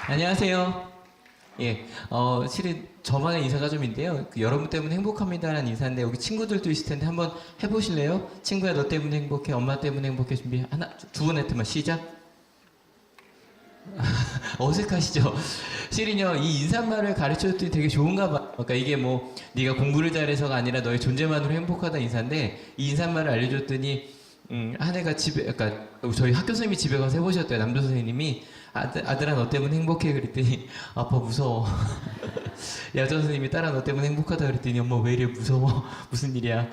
안녕하세요. 예, 실은 저만의 인사가 좀 있는데요. 여러분 때문에 행복합니다라는 인사인데 여기 친구들도 있을 텐데 한번 해보실래요? 친구야 너 때문에 행복해, 엄마 때문에 행복해. 준비 하나, 두 번 했더만 시작. 어색하시죠? 실은요 이 인사말을 가르쳐줬더니 되게 좋은가 봐. 그러니까 이게 뭐 네가 공부를 잘해서가 아니라 너의 존재만으로 행복하다 인사인데 이 인사말을 알려줬더니 한 애가 집에, 그러니까 저희 학교 선생님이 집에 가서 해보셨대요. 남도 선생님이 아들아 너 때문에 행복해 그랬더니 아빠 무서워. 여자 선생님이 딸아 너 때문에 행복하다 그랬더니 엄마 왜 이래 무서워. 무슨 일이야.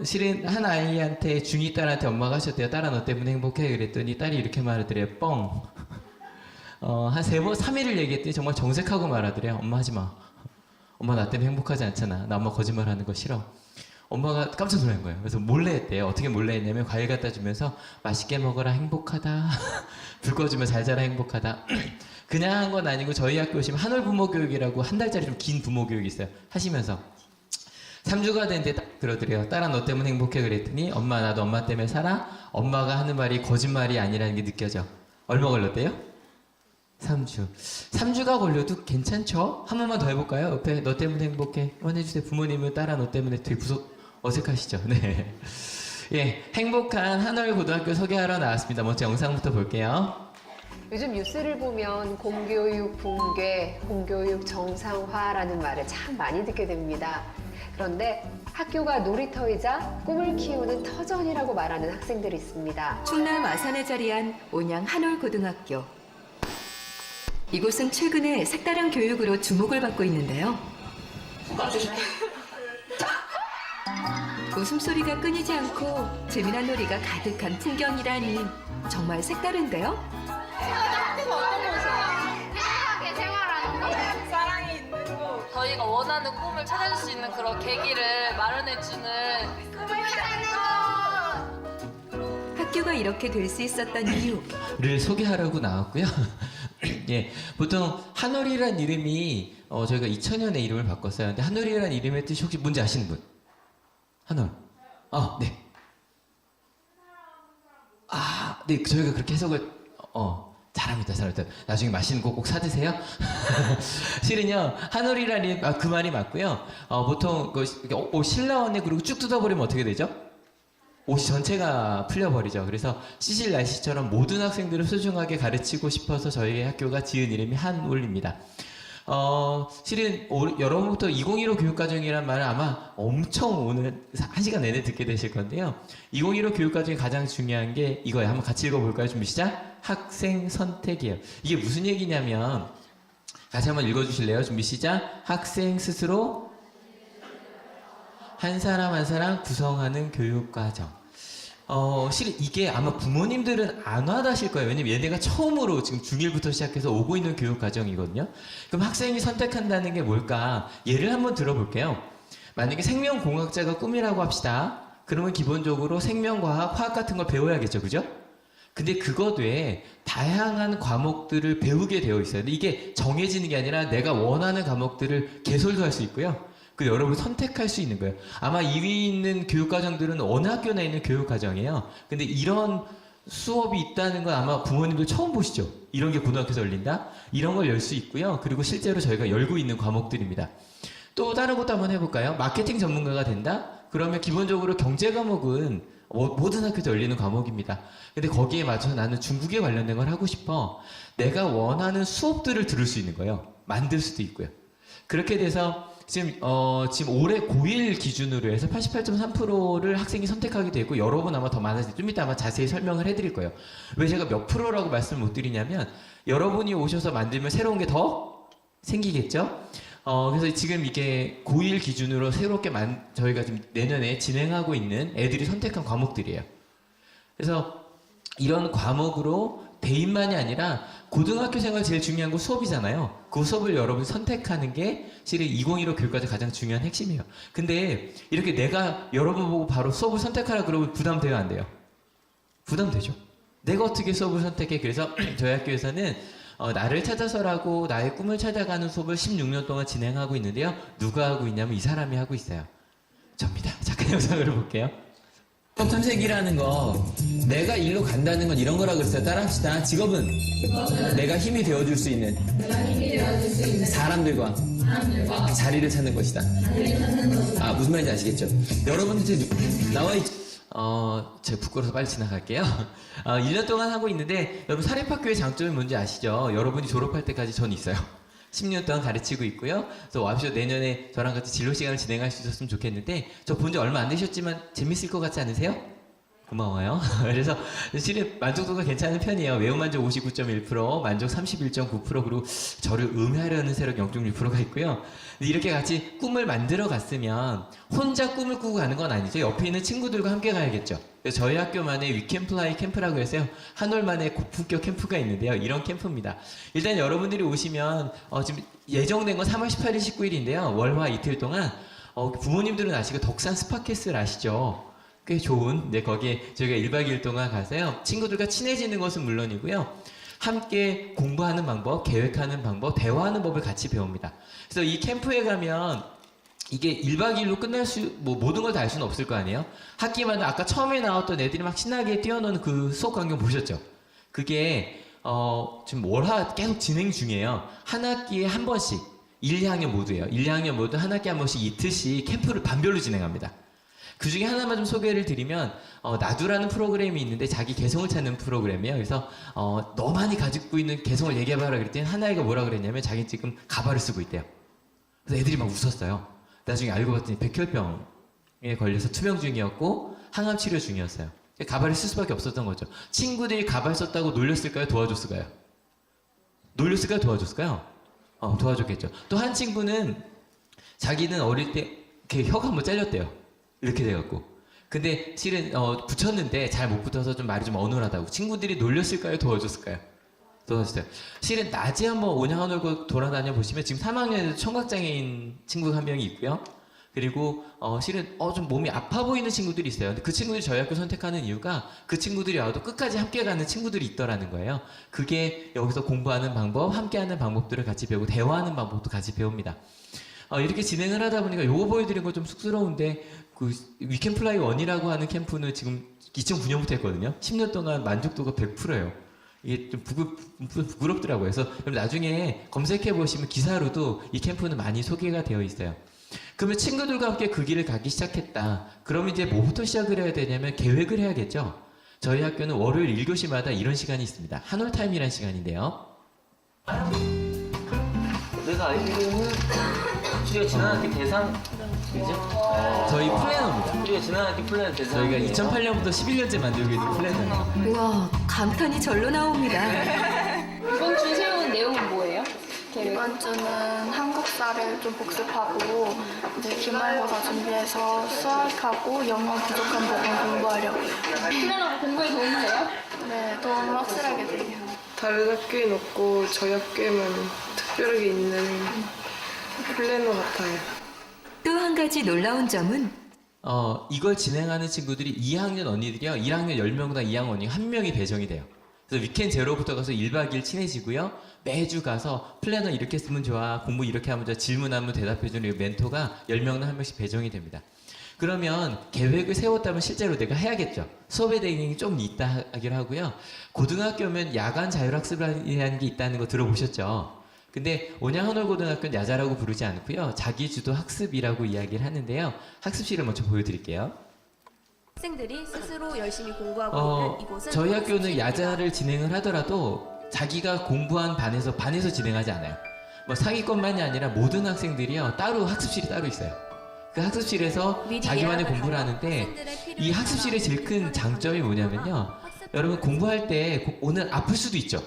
실은 한 아이한테 중2 딸한테 엄마가 하셨대요. 딸아 너 때문에 행복해 그랬더니 딸이 이렇게 말하더래요. 뻥. 한 3번, 3일을 얘기했더니 정말 정색하고 말하더래요. 엄마 하지 마. 엄마 나 때문에 행복하지 않잖아. 나 엄마 거짓말 하는 거 싫어. 엄마가 깜짝 놀란 거예요. 그래서 몰래 했대요. 어떻게 몰래 했냐면 과일 갖다 주면서 맛있게 먹어라 행복하다. 불 꺼주면 잘 자라 행복하다. 그냥 한 건 아니고 저희 학교 오시면 한올 부모 교육이라고 한 달짜리 좀 긴 부모 교육이 있어요. 하시면서 3주가 됐는데 딱 그러더래요. 딸아 너 때문에 행복해 그랬더니 엄마 나도 엄마 때문에 살아. 엄마가 하는 말이 거짓말이 아니라는 게 느껴져. 얼마 걸렸대요? 3주. 3주가 걸려도 괜찮죠? 한 번만 더 해볼까요? 옆에 너 때문에 행복해. 원해주세요. 부모님은 딸아 너 때문에 되게 어색하시죠? 네. 예, 행복한 한월 고등학교 소개하러 나왔습니다. 먼저 영상부터 볼게요. 요즘 뉴스를 보면 공교육 붕괴, 공교육 정상화라는 말을 참 많이 듣게 됩니다. 그런데 학교가 놀이터이자 꿈을 키우는 터전이라고 말하는 학생들이 있습니다. 충남 아산에 자리한 온양 한올고등학교. 이곳은 최근에 색다른 교육으로 주목을 받고 있는데요. 웃음소리가 끊이지 않고 재미난 놀이가 가득한 풍경이라니 정말 색다른데요? 행복하게 생활하는 거, 사랑이 있는 곳, 저희가 원하는 꿈을 찾을 수 있는 그런 계기를 마련해주는 꿈을 찾는 곳. 학교가 이렇게 될 수 있었던 이유를 소개하려고 나왔고요. 예, 보통 한올이란 이름이 저희가 2000년에 이름을 바꿨어요. 근데 한올이란 이름의 뜻이 혹시 뭔지 아시는 분? 한올. 네. 네, 저희가 그렇게 해석을 잘합니다. 나중에 맛있는 거 꼭 사드세요. 실은요, 한올이라는 그 말이 맞고요. 보통 옷 실라원에 그리고 쭉 뜯어버리면 어떻게 되죠? 옷이 전체가 풀려버리죠. 그래서 시실 날씨처럼 모든 학생들을 소중하게 가르치고 싶어서 저희 학교가 지은 이름이 한올입니다. 실은 여러분부터 2015 교육과정이란 말을 아마 엄청 오늘 1시간 내내 듣게 되실 건데요. 2015 교육과정이 가장 중요한 게 이거예요. 한번 같이 읽어볼까요? 준비 시작. 학생 선택이에요. 이게 무슨 얘기냐면 같이 한번 읽어주실래요? 준비 시작. 학생 스스로 한 사람 한 사람 구성하는 교육과정. 실은 이게 아마 부모님들은 안 와닿으실 거예요. 왜냐면 얘네가 처음으로 지금 중1부터 시작해서 오고 있는 교육과정이거든요. 그럼 학생이 선택한다는 게 뭘까? 예를 한번 들어볼게요. 만약에 생명공학자가 꿈이라고 합시다. 그러면 기본적으로 생명과학, 화학 같은 걸 배워야겠죠. 그죠? 근데 그것 외에 다양한 과목들을 배우게 되어 있어요. 근데 이게 정해지는 게 아니라 내가 원하는 과목들을 개설도 할 수 있고요. 그 여러분이 선택할 수 있는 거예요. 아마 이 위에 있는 교육과정들은 어느 학교나 있는 교육과정이에요. 근데 이런 수업이 있다는 건 아마 부모님들 처음 보시죠? 이런 게 고등학교에서 열린다? 이런 걸 열 수 있고요. 그리고 실제로 저희가 열고 있는 과목들입니다. 또 다른 것도 한번 해볼까요? 마케팅 전문가가 된다? 그러면 기본적으로 경제 과목은 모든 학교에서 열리는 과목입니다. 근데 거기에 맞춰서 나는 중국에 관련된 걸 하고 싶어. 내가 원하는 수업들을 들을 수 있는 거예요. 만들 수도 있고요. 그렇게 돼서 지금 올해 고1 기준으로 해서 88.3%를 학생이 선택하게 되고 여러분 아마 더 많아질 좀 이따 아마 자세히 설명을 해드릴 거예요. 왜 제가 몇 프로라고 말씀을 못 드리냐면 여러분이 오셔서 만들면 새로운 게 더 생기겠죠? 그래서 지금 이게 고1 기준으로 새롭게 저희가 지금 내년에 진행하고 있는 애들이 선택한 과목들이에요. 그래서 이런 과목으로 대입만이 아니라 고등학교 생활 제일 중요한 거 수업이잖아요. 그 수업을 여러분이 선택하는 게 실은 2015 교육과정 가장 중요한 핵심이에요. 근데 이렇게 내가 여러분 보고 바로 수업을 선택하라 그러면 부담돼요, 안 돼요? 부담되죠. 내가 어떻게 수업을 선택해? 그래서 저희 학교에서는 나를 찾아서라고 나의 꿈을 찾아가는 수업을 16년 동안 진행하고 있는데요. 누가 하고 있냐면 이 사람이 하고 있어요. 접니다. 잠깐 영상을 볼게요. 탐색이라는 거 내가 일로 간다는 건 이런 거라 그랬어요. 따라합시다. 직업은 내가 힘이 되어줄 수 있는 사람들과 자리를 찾는 것이다. 아, 무슨 말인지 아시겠죠? 여러분들 나와 있죠? 제가 부끄러워서 빨리 지나갈게요. 1년 동안 하고 있는데 여러분 사립학교의 장점이 뭔지 아시죠? 여러분이 졸업할 때까지 전 있어요. 10년 동안 가르치고 있고요. 그래서 와우쇼 내년에 저랑 같이 진로 시간을 진행할 수 있었으면 좋겠는데 저 본 지 얼마 안 되셨지만 재밌을 것 같지 않으세요? 고마워요. 그래서 실은 만족도가 괜찮은 편이에요. 외우 만족 59.1%, 만족 31.9%, 그리고 저를 음해하려는 세력 0.6%가 있고요. 이렇게 같이 꿈을 만들어 갔으면 혼자 꿈을 꾸고 가는 건 아니죠. 옆에 있는 친구들과 함께 가야겠죠. 그래서 저희 학교만의 위켄플라이 캠프라고 해서요. 한 월만에 고품격 캠프가 있는데요. 이런 캠프입니다. 일단 여러분들이 오시면 지금 예정된 건 3월 18일, 19일인데요. 월화 이틀 동안 부모님들은 아시고 덕산 스파캐슬 아시죠? 꽤 좋은, 거기에 저희가 1박 2일 동안 가서요. 친구들과 친해지는 것은 물론이고요. 함께 공부하는 방법, 계획하는 방법, 대화하는 법을 같이 배웁니다. 그래서 이 캠프에 가면 이게 1박 2일로 끝날 모든 걸 다 할 수는 없을 거 아니에요? 학기마다 아까 처음에 나왔던 애들이 막 신나게 뛰어노는 그 수업 광경 보셨죠? 그게, 지금 월화 계속 진행 중이에요. 한 학기에 한 번씩, 1, 2학년 모두예요. 1, 2학년 모두 한 학기에 한 번씩 이틀씩 캠프를 반별로 진행합니다. 그 중에 하나만 좀 소개를 드리면 나두라는 프로그램이 있는데 자기 개성을 찾는 프로그램이에요. 그래서 너만이 가지고 있는 개성을 얘기해봐라 그랬더니 한 아이가 뭐라 그랬냐면 자기는 지금 가발을 쓰고 있대요. 그래서 애들이 막 웃었어요. 나중에 알고 봤더니 백혈병에 걸려서 투병 중이었고 항암 치료 중이었어요. 가발을 쓸 수밖에 없었던 거죠. 친구들이 가발 썼다고 놀렸을까요? 도와줬을까요? 놀렸을까요? 도와줬을까요? 도와줬겠죠. 또 한 친구는 자기는 어릴 때 이렇게 혀가 한번 잘렸대요. 이렇게 돼갖고. 근데 실은 붙였는데 잘 못 붙어서 좀 말이 좀 어눌하다고. 친구들이 놀렸을까요? 도와줬을까요? 도와줬어요. 실은 낮에 한번 온양한 얼굴 돌아다녀 보시면 지금 3학년에도 청각장애인 친구가 한 명이 있고요. 그리고 실은 좀 몸이 아파 보이는 친구들이 있어요. 근데 그 친구들이 저희 학교 선택하는 이유가 그 친구들이 와도 끝까지 함께 가는 친구들이 있더라는 거예요. 그게 여기서 공부하는 방법, 함께하는 방법들을 같이 배우고 대화하는 방법도 같이 배웁니다. 이렇게 진행을 하다 보니까 요거 보여드린 거 좀 쑥스러운데 그 위켄플라이 1이라고 하는 캠프는 지금 2009년부터 했거든요. 10년 동안 만족도가 100%예요. 이게 좀 부끄럽더라고요. 그래서 나중에 검색해 보시면 기사로도 이 캠프는 많이 소개가 되어 있어요. 그러면 친구들과 함께 그 길을 가기 시작했다. 그럼 이제 뭐부터 시작을 해야 되냐면 계획을 해야겠죠. 저희 학교는 월요일 1교시마다 이런 시간이 있습니다. 한올타임이라는 시간인데요. 내가 알기로는 우리가 지난 학기 대상 그죠? 저희 플래너입니다. 우리가 지난 학기 플래너 대상 저희가 2008년부터 11년째 만들고 있는 플래너예요. 우와, 감탄이 절로 나옵니다. 이번 주 세운 내용은 뭐예요? 이번 주는 한국사를 좀 복습하고 이제 기말고사 준비해서 수학하고 영어 부족한 부분 공부하려고요. 플래너가 공부에 도움이 돼요? 네, 도움을 확실하게 돼요. 다른 학교엔 없고 저희 학교에만 특별하게 있는 플래너 같아요. 또 한 가지 놀라운 점은 이걸 진행하는 친구들이 2학년 언니들이요. 1학년 10명당 2학년 언니 1명이 배정이 돼요. 그래서 위켄 제로부터 가서 1박 2일 친해지고요. 매주 가서 플래너 이렇게 쓰면 좋아, 공부 이렇게 하면 좋아, 질문하면 대답해주는 멘토가 10명당 1명씩 배정이 됩니다. 그러면 계획을 세웠다면 실제로 내가 해야겠죠. 수업에 대응이 좀 있다 하기로 하고요. 고등학교면 야간 자율학습이라는 게 있다는 거 들어보셨죠? 근데 온양한올고등학교는 야자라고 부르지 않고요. 자기주도 학습이라고 이야기를 하는데요. 학습실을 먼저 보여드릴게요. 학생들이 스스로 열심히 공부하고 있는 이곳은 저희 학교는 학습실입니다. 야자를 진행을 하더라도 자기가 공부한 반에서 진행하지 않아요. 뭐 상위권만이 아니라 모든 학생들이요. 따로 학습실이 따로 있어요. 그 학습실에서 미리 자기만의 예약을 공부를 하고 하는데 학생들의 필요에 이 학습실의 제일 큰 장점이 뭐냐면요. 여러분 공부할 때 오늘 아플 수도 있죠.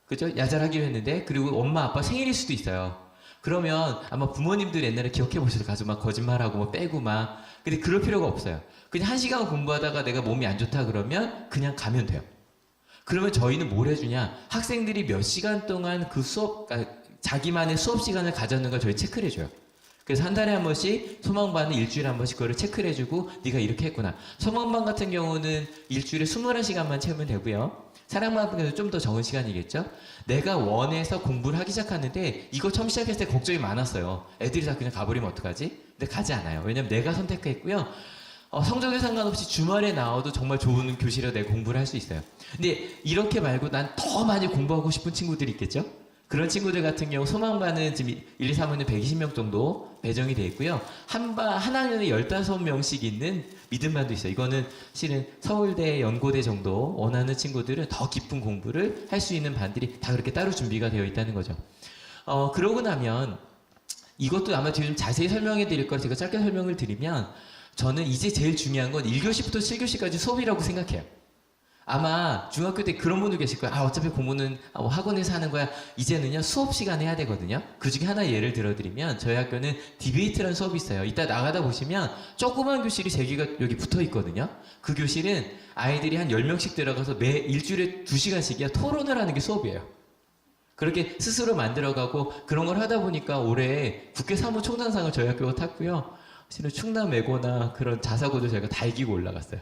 그죠? 야자를 하기로 했는데 그리고 엄마 아빠 생일일 수도 있어요. 그러면 아마 부모님들 옛날에 기억해 보셔도 가서 막 거짓말하고 뭐 빼고 막 근데 그럴 필요가 없어요. 그냥 1시간 공부하다가 내가 몸이 안 좋다 그러면 그냥 가면 돼요. 그러면 저희는 뭘 해주냐? 학생들이 몇 시간 동안 그 자기만의 수업 시간을 가졌는가 저희 체크를 해줘요. 그래서 한 달에 한 번씩 소망반은 일주일에 한 번씩 그거를 체크를 해주고 네가 이렇게 했구나. 소망반 같은 경우는 일주일에 21시간만 채우면 되고요. 사랑반은 좀 더 적은 시간이겠죠. 내가 원해서 공부를 하기 시작하는데 이거 처음 시작했을 때 걱정이 많았어요. 애들이 다 그냥 가버리면 어떡하지? 근데 가지 않아요. 왜냐면 내가 선택했고요. 성적에 상관없이 주말에 나와도 정말 좋은 교실에 내 공부를 할 수 있어요. 근데 이렇게 말고 난 더 많이 공부하고 싶은 친구들이 있겠죠? 그런 친구들 같은 경우 소망반은 지금 1, 2, 3학년에 120명 정도 배정이 되어 있고요. 한 학년에 15명씩 있는 믿음반도 있어요. 이거는 실은 서울대, 연고대 정도 원하는 친구들은 더 깊은 공부를 할 수 있는 반들이 다 그렇게 따로 준비가 되어 있다는 거죠. 그러고 나면 이것도 아마 뒤에 좀 자세히 설명해 드릴 거라 제가 짧게 설명을 드리면 저는 이제 제일 중요한 건 1교시부터 7교시까지 수업이라고 생각해요. 아마 중학교 때 그런 분들 계실 거예요. 어차피 공부는 학원에서 하는 거야. 이제는요 수업 시간에 해야 되거든요. 그 중에 하나 예를 들어드리면 저희 학교는 디베이트라는 수업이 있어요. 이따 나가다 보시면 조그만 교실이 3개가 여기 붙어 있거든요. 그 교실은 아이들이 한 10명씩 들어가서 매 일주일에 2시간씩이야 토론을 하는 게 수업이에요. 그렇게 스스로 만들어가고 그런 걸 하다 보니까 올해 국회 사무총장상을 저희 학교가 탔고요. 실은 충남 외고나 그런 자사고도 저희가 다 이기고 올라갔어요.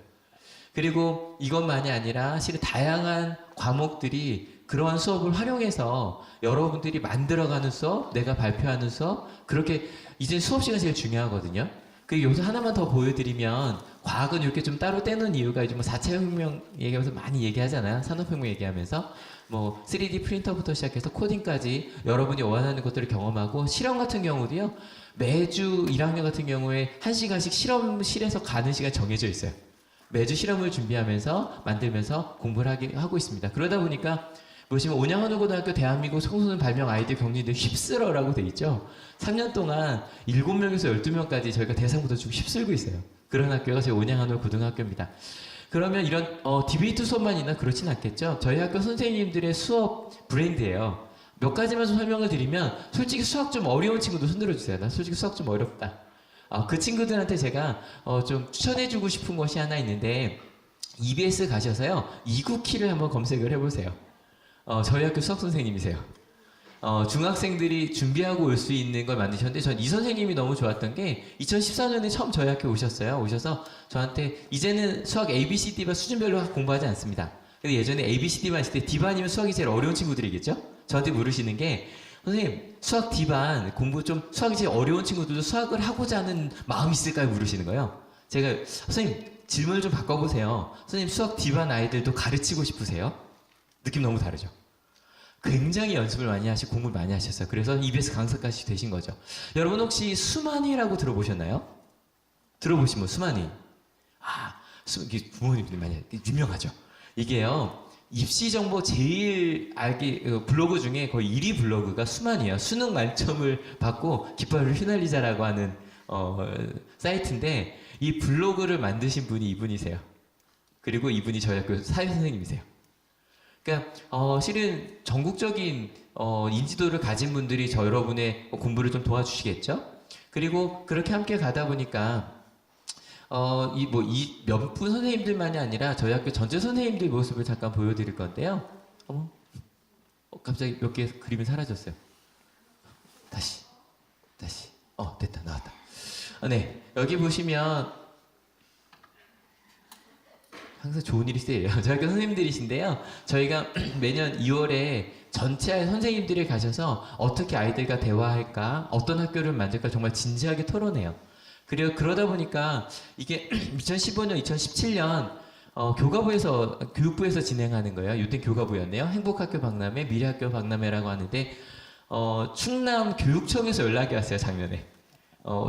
그리고 이것만이 아니라 실은 다양한 과목들이 그러한 수업을 활용해서 여러분들이 만들어가는 수업, 내가 발표하는 수업, 그렇게 이제 수업 시간이 제일 중요하거든요. 여기서 하나만 더 보여드리면 과학은 이렇게 좀 따로 떼는 이유가 요즘 4차 혁명 얘기하면서 많이 얘기하잖아요. 산업혁명 얘기하면서 3D 프린터부터 시작해서 코딩까지 여러분이 원하는 것들을 경험하고 실험 같은 경우도요. 매주 1학년 같은 경우에 1시간씩 실험실에서 가는 시간 정해져 있어요. 매주 실험을 준비하면서 만들면서 공부를 하고 있습니다. 그러다 보니까 보시면 온양한울고등학교 대한민국 청소년 발명 아이들 경리대 휩쓸어라고 돼 있죠. 3년 동안 7명에서 12명까지 저희가 대상부터 좀 휩쓸고 있어요. 그런 학교가 저희 온양한울고등학교입니다. 그러면 이런 디베이트 수업만 있나 그렇진 않겠죠. 저희 학교 선생님들의 수업 브랜드예요. 몇 가지만 좀 설명을 드리면 솔직히 수학 좀 어려운 친구도 손들어 주세요. 나 솔직히 수학 좀 어렵다. 그 친구들한테 제가 좀 추천해주고 싶은 것이 하나 있는데 EBS 가셔서요 이국키를 한번 검색을 해보세요. 저희 학교 수학 선생님이세요. 중학생들이 준비하고 올 수 있는 걸 만드셨는데 전 이 선생님이 너무 좋았던 게 2014년에 처음 저희 학교 오셨어요. 오셔서 저한테 이제는 수학 ABCD만 수준별로 공부하지 않습니다. 근데 예전에 ABCD만 있을 때 D반이면 수학이 제일 어려운 친구들이겠죠? 저한테 물으시는 게 선생님 수학 D반 공부 좀 수학이 제일 어려운 친구들도 수학을 하고자 하는 마음이 있을까요? 물으시는 거예요. 제가 선생님 질문을 좀 바꿔보세요. 선생님 수학 D반 아이들도 가르치고 싶으세요? 느낌 너무 다르죠? 굉장히 연습을 많이 하시고 공부를 많이 하셨어요. 그래서 EBS 강사까지 되신 거죠. 여러분 혹시 수만이라고 들어보셨나요? 들어보신 분 수만이. 이게 부모님들이 많이 유명하죠. 이게요. 입시 정보 제일 블로그 중에 거의 1위 블로그가 수만이에요. 수능 만점을 받고 깃발을 휘날리자라고 하는 사이트인데 이 블로그를 만드신 분이 이분이세요. 그리고 이분이 저희 학교 사회 선생님이세요. 그러니까 실은 전국적인 인지도를 가진 분들이 여러분의 공부를 좀 도와주시겠죠. 그리고 그렇게 함께 가다 보니까 이 몇 분 선생님들만이 아니라 저희 학교 전체 선생님들 모습을 잠깐 보여드릴 건데요. 갑자기 몇 개 그림이 사라졌어요. 다시 됐다 나왔다. 네 여기 보시면 항상 좋은 일이 세요. 저희 학교 선생님들이신데요. 저희가 매년 2월에 전체 선생님들이 가셔서 어떻게 아이들과 대화할까, 어떤 학교를 만들까 정말 진지하게 토론해요. 그리고 그러다 보니까 이게 2015년, 2017년 교육부에서 진행하는 거예요. 이때 교과부였네요. 행복학교 박람회, 미래학교 박람회라고 하는데 충남 교육청에서 연락이 왔어요. 작년에.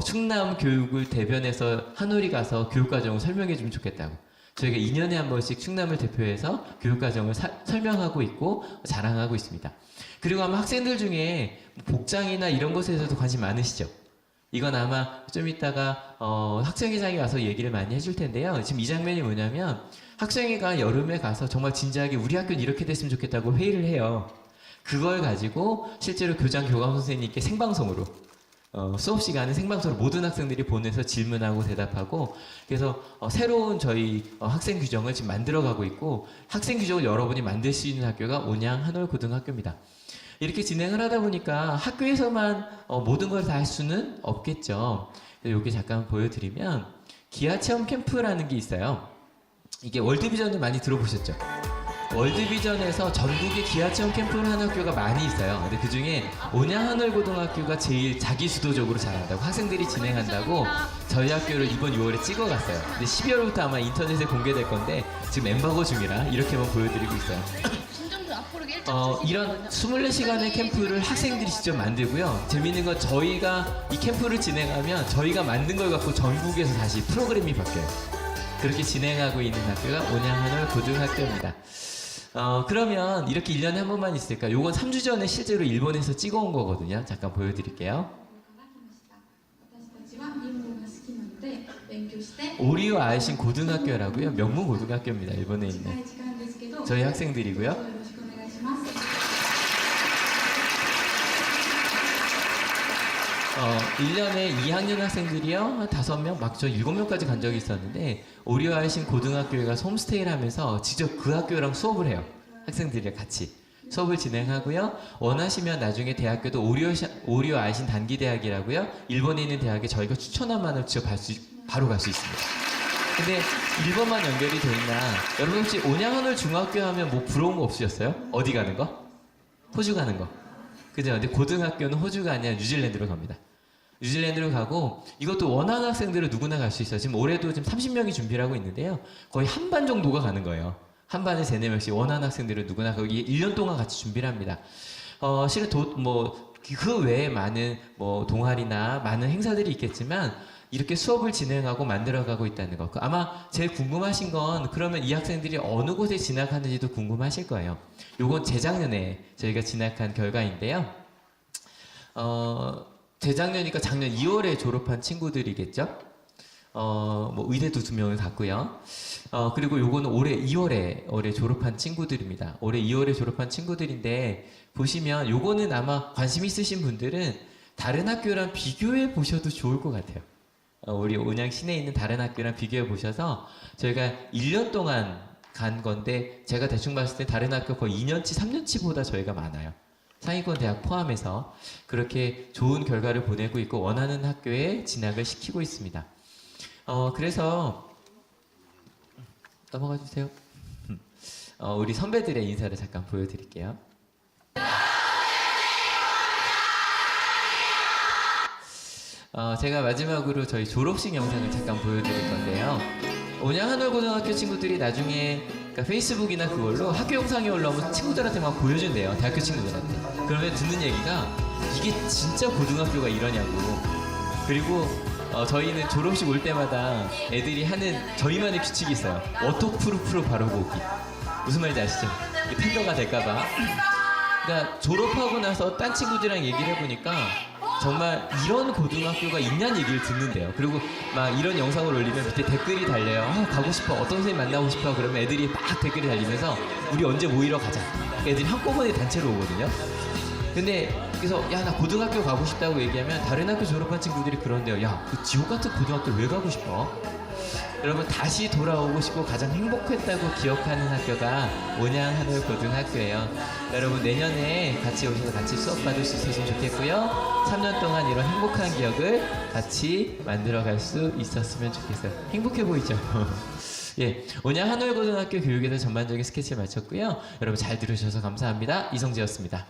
충남 교육을 대변해서 한울이 가서 교육과정을 설명해 주면 좋겠다고. 저희가 2년에 한 번씩 충남을 대표해서 교육과정을 설명하고 있고 자랑하고 있습니다. 그리고 아마 학생들 중에 복장이나 이런 것에서도 관심 많으시죠? 이건 아마 좀 이따가 학생회장이 와서 얘기를 많이 해줄 텐데요. 지금 이 장면이 뭐냐면 학생회가 여름에 가서 정말 진지하게 우리 학교는 이렇게 됐으면 좋겠다고 회의를 해요. 그걸 가지고 실제로 교장 교감 선생님께 생방송으로 수업 시간에 생방송으로 모든 학생들이 보내서 질문하고 대답하고 그래서 새로운 저희 학생 규정을 지금 만들어가고 있고 학생 규정을 여러분이 만들 수 있는 학교가 온양 한올고등학교입니다. 이렇게 진행을 하다 보니까 학교에서만 모든 걸 다 할 수는 없겠죠. 여기 잠깐 보여드리면 기아체험 캠프라는 게 있어요. 이게 월드비전을 많이 들어보셨죠? 월드비전에서 전국에 기아체험 캠프를 하는 학교가 많이 있어요. 근데 그 중에 온양하늘고등학교가 제일 자기 주도적으로 잘한다고, 학생들이 진행한다고 저희 학교를 이번 6월에 찍어갔어요. 근데 12월부터 아마 인터넷에 공개될 건데 지금 엠바고 중이라 이렇게만 보여드리고 있어요. 이런 24시간의 캠프를 학생들이 직접 만들고요. 재밌는 건 저희가 이 캠프를 진행하면 저희가 만든 걸 갖고 전국에서 다시 프로그램이 바뀌어요. 그렇게 진행하고 있는 학교가 온양하늘 고등학교입니다. 그러면 이렇게 1년에 한 번만 있을까? 요건 3주 전에 실제로 일본에서 찍어온 거거든요. 잠깐 보여드릴게요. 오리오 아이신 고등학교라고요. 명문 고등학교입니다. 일본에 있는. 저희 학생들이고요. 1년에 2학년 학생들이요, 한 5명, 막 저 7명까지 간 적이 있었는데, 오리오 아이신 고등학교에 가서 홈스테이를 하면서 직접 그 학교랑 수업을 해요. 학생들이랑 같이 수업을 진행하고요. 원하시면 나중에 대학교도 오리오 아이신 단기대학이라고요. 일본에 있는 대학에 저희가 추천함만을 직접 바로 갈 수 있습니다. 근데 일본만 연결이 돼 있나? 여러분 혹시 온양하늘 중학교 하면 뭐 부러운 거 없으셨어요? 어디 가는 거? 호주 가는 거. 그죠? 근데 고등학교는 호주가 아니라 뉴질랜드로 갑니다. 뉴질랜드로 가고, 이것도 원하는 학생들은 누구나 갈 수 있어요. 지금 올해도 지금 30명이 준비를 하고 있는데요. 거의 한 반 정도가 가는 거예요. 한 반에 3, 4명씩 원하는 학생들은 누구나 거기 1년 동안 같이 준비를 합니다. 실은 그 외에 많은 동아리나 많은 행사들이 있겠지만, 이렇게 수업을 진행하고 만들어가고 있다는 거. 아마 제일 궁금하신 건 그러면 이 학생들이 어느 곳에 진학하는지도 궁금하실 거예요. 요건 재작년에 저희가 진학한 결과인데요. 재작년이니까 작년 2월에 졸업한 친구들이겠죠. 의대도 2명을 갔고요. 그리고 요거는 올해 2월에 졸업한 친구들입니다. 올해 2월에 졸업한 친구들인데, 보시면 요거는 아마 관심 있으신 분들은 다른 학교랑 비교해 보셔도 좋을 것 같아요. 우리 온양 시내에 있는 다른 학교랑 비교해 보셔서, 저희가 1년 동안 간 건데 제가 대충 봤을 때 다른 학교 거의 2년치, 3년치보다 저희가 많아요. 상위권 대학 포함해서 그렇게 좋은 결과를 보내고 있고 원하는 학교에 진학을 시키고 있습니다. 그래서 넘어가 주세요. 우리 선배들의 인사를 잠깐 보여드릴게요. 제가 마지막으로 저희 졸업식 영상을 잠깐 보여드릴 건데요. 온양하늘고등학교 친구들이 나중에 페이스북이나 그걸로 학교 영상이 올라오면 친구들한테 막 보여준대요. 대학교 친구들한테. 그러면 듣는 얘기가 이게 진짜 고등학교가 이러냐고. 그리고 저희는 졸업식 올 때마다 애들이 하는 저희만의 규칙이 있어요. 워터프루프로 바르고 오기. 무슨 말인지 아시죠? 이게 팬더가 될까봐. 그러니까 졸업하고 나서 딴 친구들이랑 얘기를 해보니까 정말 이런 고등학교가 있냐는 얘기를 듣는데요. 그리고 막 이런 영상을 올리면 밑에 댓글이 달려요. 가고 싶어. 어떤 선생님 만나고 싶어. 그러면 애들이 막 댓글이 달리면서 우리 언제 모이러 가자. 애들이 한꺼번에 단체로 오거든요. 근데 그래서 야, 나 고등학교 가고 싶다고 얘기하면 다른 학교 졸업한 친구들이 그런데요. 야, 그 지옥 같은 고등학교 왜 가고 싶어? 여러분 다시 돌아오고 싶고 가장 행복했다고 기억하는 학교가 온양하늘고등학교예요. 여러분 내년에 같이 오셔서 같이 수업 받을 수 있었으면 좋겠고요. 3년 동안 이런 행복한 기억을 같이 만들어갈 수 있었으면 좋겠어요. 행복해 보이죠? 예, 온양하늘고등학교 교육에 대한 전반적인 스케치를 마쳤고요. 여러분 잘 들으셔서 감사합니다. 이성재였습니다.